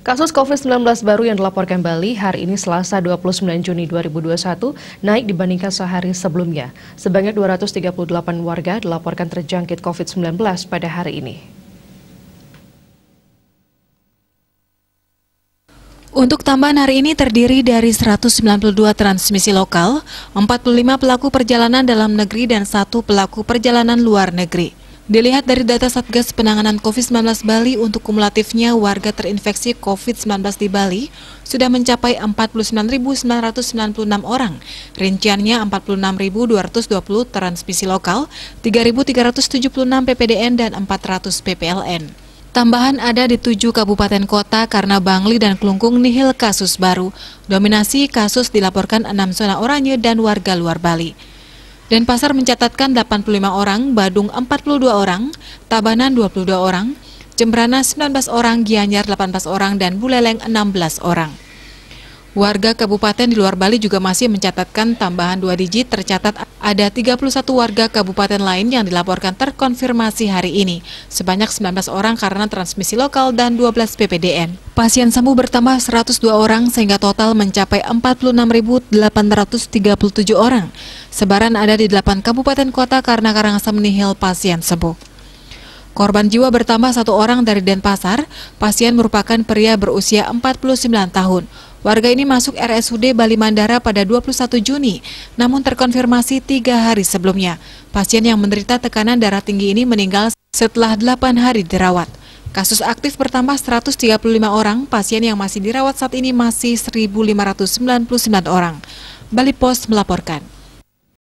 Kasus COVID-19 baru yang dilaporkan Bali hari ini Selasa 29 Juni 2021 naik dibandingkan sehari sebelumnya. Sebanyak 238 warga dilaporkan terjangkit COVID-19 pada hari ini. Untuk tambahan hari ini terdiri dari 192 transmisi lokal, 45 pelaku perjalanan dalam negeri dan 1 pelaku perjalanan luar negeri. Dilihat dari data Satgas Penanganan COVID-19 Bali, untuk kumulatifnya warga terinfeksi COVID-19 di Bali sudah mencapai 49.996 orang. Rinciannya 46.220 transmisi lokal, 3.376 PPDN, dan 400 PPLN. Tambahan ada di 7 kabupaten kota karena Bangli dan Klungkung nihil kasus baru. Dominasi kasus dilaporkan 6 zona oranye dan warga luar Bali. Denpasar mencatatkan 85 orang, Badung 42 orang, Tabanan 22 orang, Jembrana 19 orang, Gianyar 18 orang, dan Buleleng 16 orang. Warga kabupaten di luar Bali juga masih mencatatkan tambahan 2 digit. Tercatat ada 31 warga kabupaten lain yang dilaporkan terkonfirmasi hari ini. Sebanyak 19 orang karena transmisi lokal dan 12 PPDN. Pasien sembuh bertambah 102 orang sehingga total mencapai 46.837 orang. Sebaran ada di 8 kabupaten kota karena Karangasem nihil pasien sembuh. Korban jiwa bertambah 1 orang dari Denpasar. Pasien merupakan pria berusia 49 tahun. Warga ini masuk RSUD Bali Mandara pada 21 Juni, namun terkonfirmasi 3 hari sebelumnya. Pasien yang menderita tekanan darah tinggi ini meninggal setelah 8 hari dirawat. Kasus aktif bertambah 135 orang, pasien yang masih dirawat saat ini masih 1.599 orang. Bali Post melaporkan.